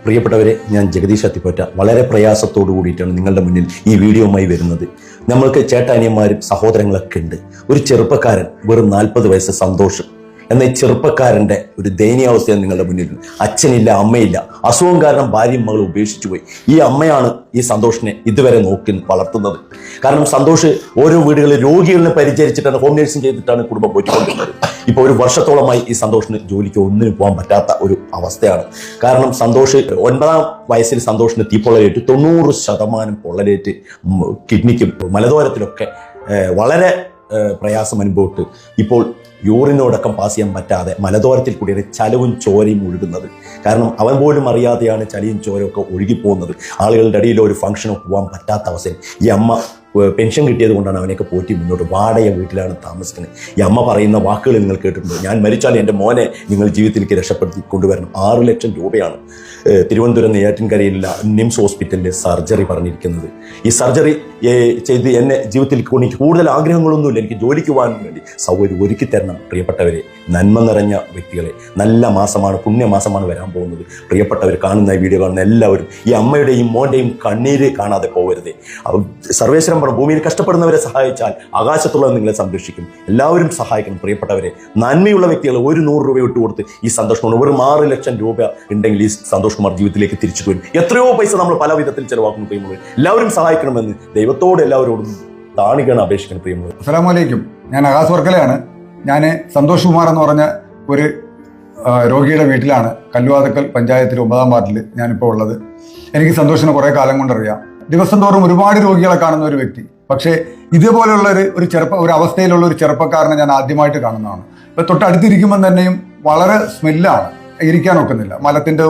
പ്രിയപ്പെട്ടവരെ, ഞാൻ ജഗദീഷ് അത്തിപ്പോറ്റ വളരെ പ്രയാസത്തോടു കൂടിയിട്ടാണ് നിങ്ങളുടെ മുന്നിൽ ഈ വീഡിയോയുമായി വരുന്നത്. നമ്മൾക്ക് ചേട്ടാനിയന്മാരും സഹോദരങ്ങളൊക്കെ ഉണ്ട്. ഒരു ചെറുപ്പക്കാരൻ വെറും 40 വയസ്സ് സന്തോഷ് എന്ന ഈ ചെറുപ്പക്കാരൻ്റെ ഒരു ദയനീയാവസ്ഥയാണ് നിങ്ങളുടെ മുന്നിൽ. അച്ഛനില്ല, അമ്മയില്ല, അസുഖം കാരണം ഭാര്യയും മകളും ഉപേക്ഷിച്ചു പോയി. ഈ അമ്മയാണ് ഈ സന്തോഷിനെ ഇതുവരെ നോക്കി വളർത്തുന്നത്. കാരണം സന്തോഷ് ഓരോ വീടുകളിൽ രോഗികളെ പരിചരിച്ചിട്ടാണ്, ഹോം നേഴ്സിംഗ് ചെയ്തിട്ടാണ് കുടുംബം പോയിക്കൊണ്ടിരുന്നത്. ഇപ്പോൾ ഒരു വർഷത്തോളമായി ഈ സന്തോഷിന് ജോലിക്ക് ഒന്നിനും പോകാൻ പറ്റാത്ത ഒരു അവസ്ഥയാണ്. കാരണം സന്തോഷ് 9ാം വയസ്സിൽ സന്തോഷിന് തീപ്പൊള്ളലേറ്റ് 90% പൊള്ളലേറ്റ് കിഡ്നിക്കും മലദ്വാരത്തിലൊക്കെ വളരെ പ്രയാസം അനുഭവപ്പെട്ട് ഇപ്പോൾ യൂറിനോടക്കം പാസ് ചെയ്യാൻ പറ്റാതെ മലദ്വാരത്തിൽ കൂടിയാണ് ചലവും ചോരയും ഒഴുകുന്നത്. കാരണം അവൻ പോലും അറിയാതെയാണ് ചളിയും ചോരയൊക്കെ ഒഴുകിപ്പോകുന്നത്. ആളുകളുടെ ഇടയിൽ ഒരു ഫംഗ്ഷനോ പോകാൻ പറ്റാത്ത അവസ്ഥയിൽ ഈ അമ്മ പെൻഷൻ കിട്ടിയത് കൊണ്ടാണ് അവനെയൊക്കെ പോറ്റി മുന്നോട്ട് വാടക വീട്ടിലാണ് താമസിക്കുന്നത്. ഈ അമ്മ പറയുന്ന വാക്കുകൾ നിങ്ങൾ കേട്ടിട്ടുണ്ടോ? ഞാൻ മരിച്ചാൽ എൻ്റെ മോനെ നിങ്ങൾ ജീവിതത്തിലേക്ക് രക്ഷപ്പെടുത്തി കൊണ്ടുവരണം. 6 ലക്ഷം രൂപയാണ് തിരുവനന്തപുരം നെയ്യാറ്റിൻകരയിലുള്ള നിംസ് ഹോസ്പിറ്റലിലെ സർജറി പറഞ്ഞിരിക്കുന്നത്. ഈ സർജറി ചെയ്ത് എന്നെ ജീവിതത്തിൽ എനിക്ക് കൂടുതൽ ആഗ്രഹങ്ങളൊന്നുമില്ല. എനിക്ക് ജോലിക്ക് പോകാൻ വേണ്ടി സൗകര്യം ഒരുക്കി തരണം. പ്രിയപ്പെട്ടവരെ, നന്മ നിറഞ്ഞ വ്യക്തികളെ, നല്ല മാസമാണ്, പുണ്യമാസമാണ് വരാൻ പോകുന്നത്. പ്രിയപ്പെട്ടവർ, കാണുന്ന വീഡിയോ കാണുന്ന എല്ലാവരും ഈ അമ്മയുടെയും മോൻ്റെയും കണ്ണീര് കാണാതെ പോകരുത്. സർവേശ്വരൻ പറഞ്ഞു, ഭൂമിയിൽ കഷ്ടപ്പെടുന്നവരെ സഹായിച്ചാൽ ആകാശത്തുള്ളത് നിങ്ങളെ സംരക്ഷിക്കും. എല്ലാവരും സഹായിക്കണം. പ്രിയപ്പെട്ടവരെ, നന്മയുള്ള വ്യക്തികൾ ഒരു 100 രൂപ ഇട്ടുകൊടുത്ത് ഈ സന്തോഷം വെറും 6 ലക്ഷം രൂപ ഉണ്ടെങ്കിൽ ഈ സന്തോഷ് കുമാർ ജീവിതത്തിലേക്ക് തിരിച്ചു വരും. എത്രയോ പൈസ നമ്മൾ പല വിധത്തിൽ ചെലവാക്കുന്നു. പ്രിയമുള്ളവർ, എല്ലാവരും സഹായിക്കണമെന്ന് ദൈവത്തോട് എല്ലാവരോടും താണികയാണ് അപേക്ഷിക്കണം. പ്രിയമുള്ളവർ, അസ്സലാമു അലൈക്കും. ഞാൻ ആകാശ് വർക്കലയാണ്. ഞാൻ സന്തോഷ് കുമാർ എന്ന് പറഞ്ഞ ഒരു രോഗിയുടെ വീട്ടിലാണ്, കല്ലുവാതക്കൽ പഞ്ചായത്തിൽ 9ാം വാർഡിൽ ഞാനിപ്പോൾ ഉള്ളത്. എനിക്ക് സന്തോഷിനെ കുറേ കാലം കൊണ്ടറിയാം. ദിവസം തോറും ഒരുപാട് രോഗികളെ കാണുന്ന ഒരു വ്യക്തി. പക്ഷേ ഇതേപോലെയുള്ള ഒരു അവസ്ഥയിലുള്ള ഒരു ചെറുപ്പക്കാരനെ ഞാൻ ആദ്യമായിട്ട് കാണുന്നതാണ്. ഇപ്പം തൊട്ടടുത്തിരിക്കുമ്പം തന്നെയും വളരെ സ്മെല്ലാണ്, ഇരിക്കാനൊക്കുന്നില്ല. മലത്തിൻ്റെ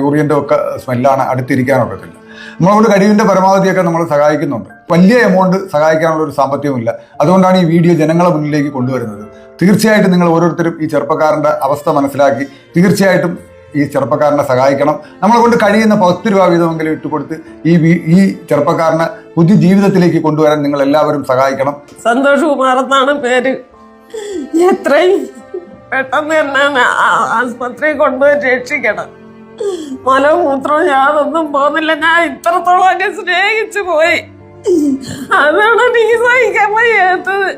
യൂറിയൻ്റെ ഒക്കെ സ്മെല്ലാണ്, അടുത്തിരിക്കാനൊക്കത്തില്ല. നമ്മളോട് കഴിവിൻ്റെ പരമാവധിയൊക്കെ നമ്മൾ സഹായിക്കുന്നുണ്ട്. വലിയ എമൗണ്ട് സഹായിക്കാനുള്ള ഒരു സാമ്പത്തികമില്ല. അതുകൊണ്ടാണ് ഈ വീഡിയോ ജനങ്ങളെ മുന്നിലേക്ക് കൊണ്ടുവരുന്നത്. തീർച്ചയായിട്ടും നിങ്ങൾ ഓരോരുത്തരും ഈ ചെറുപ്പക്കാരൻ്റെ അവസ്ഥ മനസ്സിലാക്കി തീർച്ചയായിട്ടും ഈ ചെറുപ്പക്കാരനെ സഹായിക്കണം. നമ്മളെ കൊണ്ട് കഴിയുന്ന 10 രൂപ വീതമെങ്കിലും ഇട്ടുകൊടുത്ത് ഈ ചെറുപ്പക്കാരനെ പുതിയ ജീവിതത്തിലേക്ക് കൊണ്ടുവരാൻ നിങ്ങൾ എല്ലാവരും സഹായിക്കണം. സന്തോഷ് കുമാർ എന്നാണ് പേര്. എത്രയും പെട്ടെന്ന് തന്നെ ആസ്പത്രി കൊണ്ടുപോയി രക്ഷിക്കണം. മലവും മൂത്രവും യാതൊന്നും പോകുന്നില്ല. ഞാൻ ഇത്രത്തോളം ഒക്കെ സ്നേഹിച്ചു പോയി. അതാണ് എനിക്ക് സഹിക്കാൻ വയ്യാത്തത്.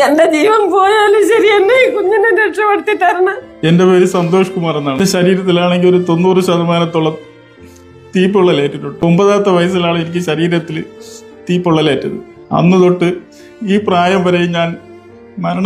എന്റെ ജീവൻ പോയാലും ശരി, എന്നെ ഈ കുഞ്ഞിനെ രക്ഷപ്പെടുത്തി തരണം. എന്റെ പേര് സന്തോഷ് കുമാർ എന്നാണ്. എന്റെ ശരീരത്തിലാണെങ്കിൽ ഒരു 90% തീപ്പൊള്ളലേറ്റിട്ടുണ്ട്. 9ാമത്തെ വയസ്സിലാണ് എനിക്ക് ശരീരത്തിൽ തീപ്പൊള്ളലേറ്റത്. അന്ന് തൊട്ട് ഈ പ്രായം വരെ ഞാൻ